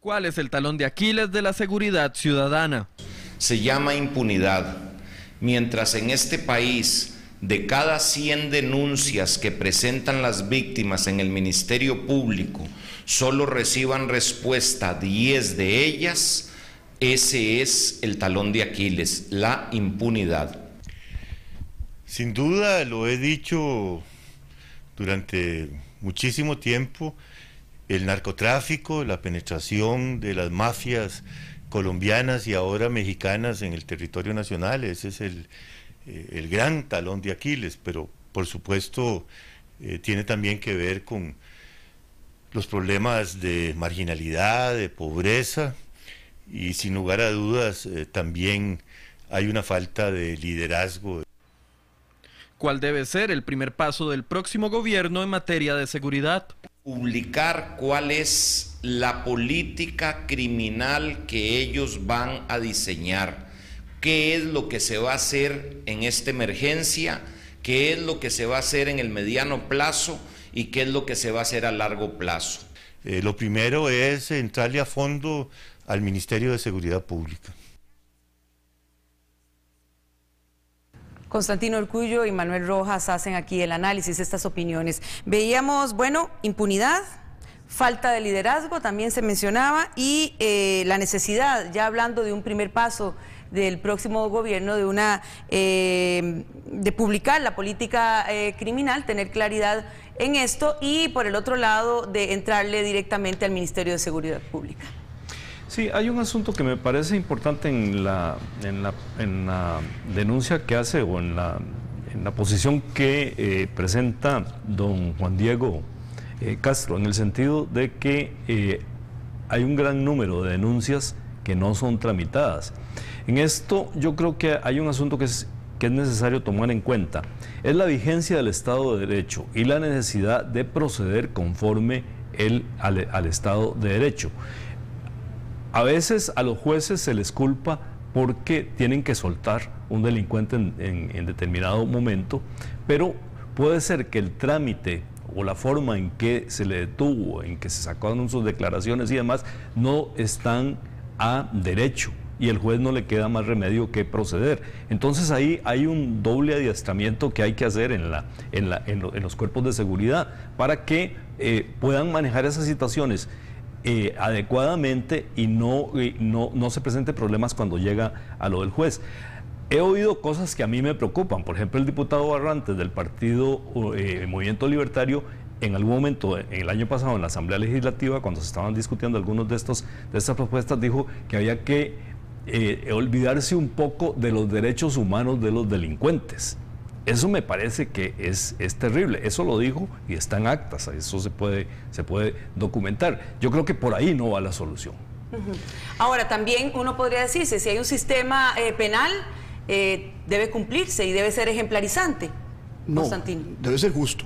¿Cuál es el talón de Aquiles de la seguridad ciudadana? Se llama impunidad. Mientras en este país, de cada 100 denuncias que presentan las víctimas en el Ministerio Público, solo reciban respuesta 10 de ellas, ese es el talón de Aquiles, la impunidad. Sin duda, lo he dicho durante muchísimo tiempo, el narcotráfico, la penetración de las mafias colombianas y ahora mexicanas en el territorio nacional, ese es el gran talón de Aquiles, pero por supuesto tiene también que ver con los problemas de marginalidad, de pobreza, y sin lugar a dudas también hay una falta de liderazgo. ¿Cuál debe ser el primer paso del próximo gobierno en materia de seguridad? Publicar cuál es la política criminal que ellos van a diseñar, qué es lo que se va a hacer en esta emergencia, qué es lo que se va a hacer en el mediano plazo y qué es lo que se va a hacer a largo plazo. Lo primero es entrarle a fondo al Ministerio de Seguridad Pública. Constantino Urcullo y Manuel Rojas hacen aquí el análisis de estas opiniones. Veíamos, bueno, impunidad, falta de liderazgo, también se mencionaba, y la necesidad, ya hablando de un primer paso del próximo gobierno, de publicar la política criminal, tener claridad en esto, y por el otro lado, de entrarle directamente al Ministerio de Seguridad Pública. Sí, hay un asunto que me parece importante en la denuncia que hace o en la posición que presenta don Juan Diego Castro, en el sentido de que hay un gran número de denuncias que no son tramitadas. En esto yo creo que hay un asunto que es necesario tomar en cuenta, es la vigencia del Estado de Derecho y la necesidad de proceder conforme al Estado de Derecho. A veces a los jueces se les culpa porque tienen que soltar un delincuente en determinado momento, pero puede ser que el trámite o la forma en que se le detuvo, en que se sacaron sus declaraciones y demás, no están a derecho y el juez no le queda más remedio que proceder. Entonces ahí hay un doble adiestramiento que hay que hacer en los cuerpos de seguridad para que puedan manejar esas situaciones adecuadamente y no se presenten problemas cuando llega a lo del juez. He oído cosas que a mí me preocupan. Por ejemplo, el diputado Barrantes del partido Movimiento Libertario, en algún momento, en el año pasado, en la Asamblea Legislativa, cuando se estaban discutiendo algunas de estas propuestas, dijo que había que olvidarse un poco de los derechos humanos de los delincuentes. Eso me parece que es terrible. Eso lo dijo y está en actas, eso se puede documentar. Yo creo que por ahí no va la solución. Ahora, también uno podría decirse, si hay un sistema penal, debe cumplirse y debe ser ejemplarizante. No, Constantino. debe ser justo.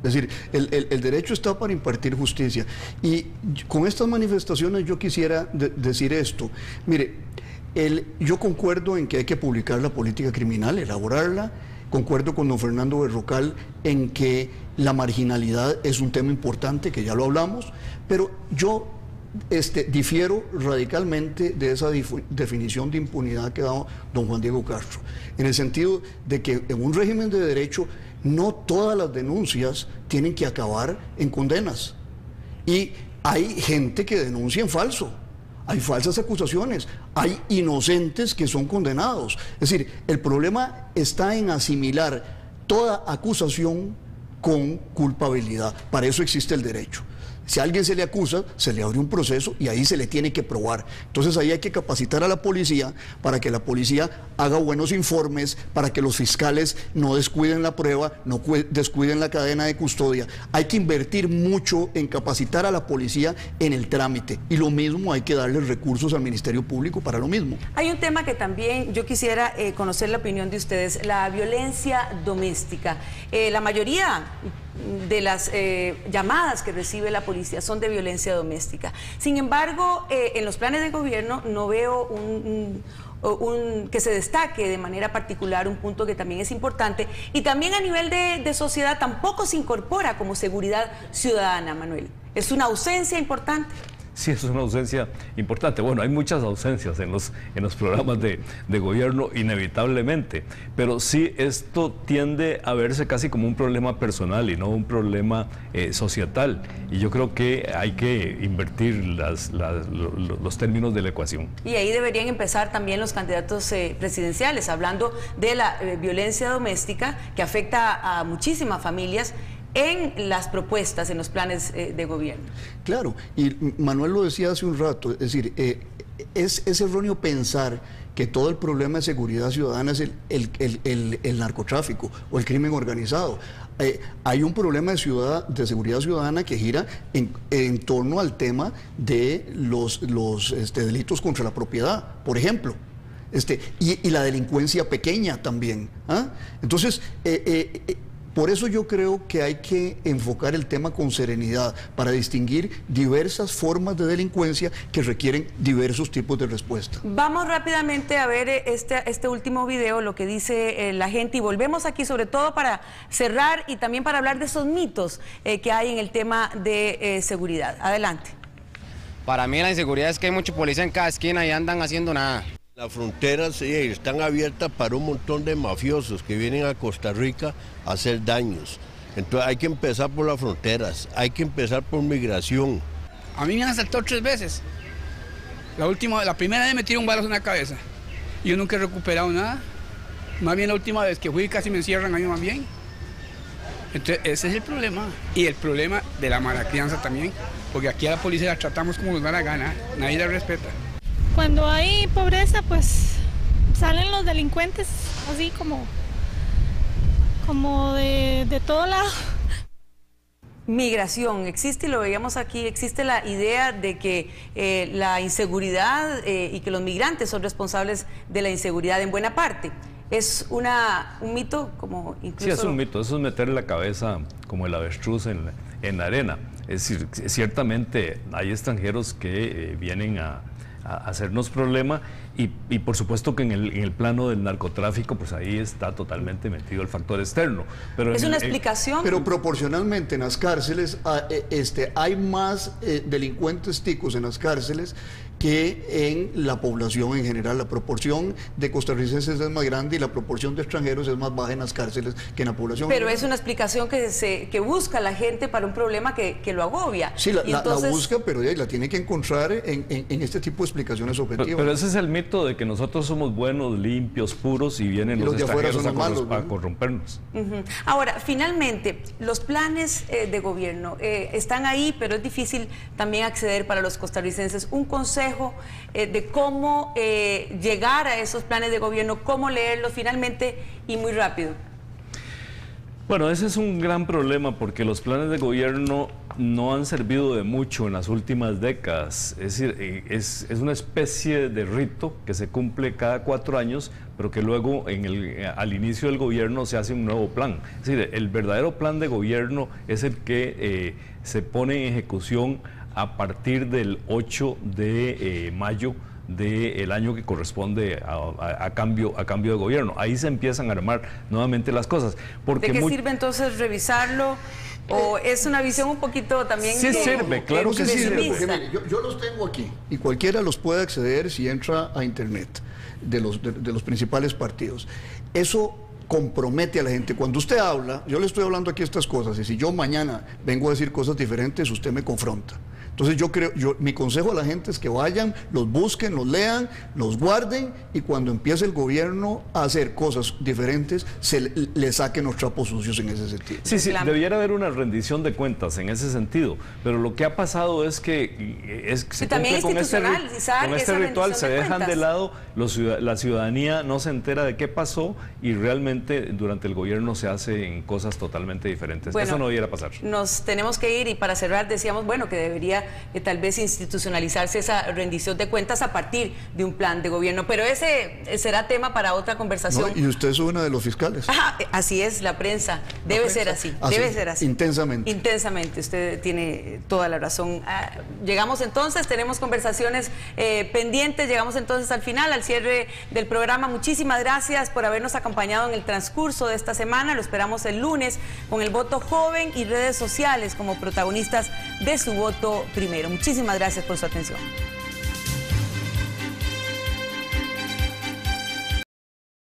Es decir, el derecho está para impartir justicia. Y con estas manifestaciones yo quisiera decir esto. Mire, yo concuerdo en que hay que publicar la política criminal, elaborarla. Concuerdo con don Fernando Berrocal en que la marginalidad es un tema importante, que ya lo hablamos, pero yo difiero radicalmente de esa definición de impunidad que ha dado don Juan Diego Castro, en el sentido de que en un régimen de derecho no todas las denuncias tienen que acabar en condenas, y hay gente que denuncia en falso. Hay falsas acusaciones, hay inocentes que son condenados. Es decir, el problema está en asimilar toda acusación con culpabilidad. Para eso existe el derecho. Si a alguien se le acusa, se le abre un proceso y ahí se le tiene que probar. Entonces ahí hay que capacitar a la policía para que la policía haga buenos informes, para que los fiscales no descuiden la prueba, no descuiden la cadena de custodia. Hay que invertir mucho en capacitar a la policía en el trámite, y lo mismo hay que darle recursos al Ministerio Público para lo mismo. Hay un tema que también yo quisiera conocer la opinión de ustedes, la violencia doméstica. La mayoría de las llamadas que recibe la policía son de violencia doméstica. Sin embargo, en los planes de gobierno no veo que se destaque de manera particular un punto que también es importante, y también a nivel de sociedad tampoco se incorpora como seguridad ciudadana, Manuel. Es una ausencia importante. sí es una ausencia importante. Bueno, hay muchas ausencias en los programas de gobierno, inevitablemente, pero sí esto tiende a verse casi como un problema personal y no un problema societal. Y yo creo que hay que invertir los términos de la ecuación. Y ahí deberían empezar también los candidatos presidenciales, hablando de la violencia doméstica que afecta a muchísimas familias en las propuestas, en los planes de gobierno. Claro, y Manuel lo decía hace un rato, es decir, es erróneo pensar que todo el problema de seguridad ciudadana es el narcotráfico o el crimen organizado. Hay un problema de seguridad ciudadana que gira en torno al tema de los delitos contra la propiedad, por ejemplo. Y la delincuencia pequeña también. Entonces, por eso yo creo que hay que enfocar el tema con serenidad para distinguir diversas formas de delincuencia que requieren diversos tipos de respuesta. Vamos rápidamente a ver este último video, lo que dice la gente, y volvemos aquí sobre todo para cerrar y también para hablar de esos mitos que hay en el tema de seguridad. Adelante. Para mí la inseguridad es que hay mucho policía en cada esquina y andan haciendo nada. Las fronteras están abiertas para un montón de mafiosos que vienen a Costa Rica a hacer daños. Entonces hay que empezar por las fronteras, hay que empezar por migración. A mí me han asaltado 3 veces. La primera vez me tiró un balazo en la cabeza. Yo nunca he recuperado nada. Más bien la última vez que fui casi me encierran a mí más bien. Entonces ese es el problema. Y el problema de la mala crianza también. Porque aquí a la policía la tratamos como nos da la gana. Nadie la respeta. Cuando hay pobreza, pues salen los delincuentes, así como de todo lado. Migración, existe, y lo veíamos aquí, existe la idea de que la inseguridad y que los migrantes son responsables de la inseguridad en buena parte. ¿Es un mito? Como incluso... Sí, es un mito, eso es meter la cabeza como el avestruz en la arena. Es decir, ciertamente hay extranjeros que vienen a hacernos problema y por supuesto que en el plano del narcotráfico pues ahí está totalmente metido el factor externo. Pero es una explicación. Pero proporcionalmente en las cárceles hay más delincuentes ticos en las cárceles que en la población en general. La proporción de costarricenses es más grande y la proporción de extranjeros es más baja en las cárceles que en la población. Pero es una explicación que busca la gente para un problema que lo agobia. Sí, la busca, pero la tiene que encontrar en este tipo de explicaciones objetivas. Pero ese es el mito de que nosotros somos buenos, limpios, puros y vienen los extranjeros a corrompernos. Ahora, finalmente, los planes de gobierno están ahí, pero es difícil también acceder para los costarricenses. Un consejo de cómo llegar a esos planes de gobierno, cómo leerlos finalmente y muy rápido. Bueno, ese es un gran problema porque los planes de gobierno no han servido de mucho en las últimas décadas. Es decir, es una especie de rito que se cumple cada 4 años, pero que luego al inicio del gobierno se hace un nuevo plan. Es decir, el verdadero plan de gobierno es el que se pone en ejecución a partir del 8 de mayo del año que corresponde a cambio de gobierno. Ahí se empiezan a armar nuevamente las cosas. Porque ¿de qué sirve entonces revisarlo? ¿O es una visión un poquito también? Sí sirve, claro que sirve. Mire, yo los tengo aquí y cualquiera los puede acceder si entra a internet de los principales partidos. Eso compromete a la gente. Cuando usted habla, yo le estoy hablando aquí estas cosas y si yo mañana vengo a decir cosas diferentes, usted me confronta. Entonces mi consejo a la gente es que vayan, los busquen, los lean, los guarden y cuando empiece el gobierno a hacer cosas diferentes, le saquen los trapos sucios en ese sentido. Sí, debiera haber una rendición de cuentas en ese sentido, pero lo que ha pasado es que se cumple con este ritual, se dejan de lado, la ciudadanía no se entera de qué pasó y realmente durante el gobierno se hacen cosas totalmente diferentes. Bueno, eso no debiera pasar. Nos tenemos que ir y para cerrar decíamos, bueno, que debería tal vez institucionalizarse esa rendición de cuentas a partir de un plan de gobierno, pero ese será tema para otra conversación. No, y usted es uno de los fiscales. Así es, la prensa debe ser así, debe ser así. Intensamente. Intensamente, usted tiene toda la razón. Llegamos entonces, tenemos conversaciones pendientes, llegamos entonces al final, al cierre del programa. Muchísimas gracias por habernos acompañado en el transcurso de esta semana, lo esperamos el lunes con el voto joven y redes sociales como protagonistas de su voto primero. Muchísimas gracias por su atención.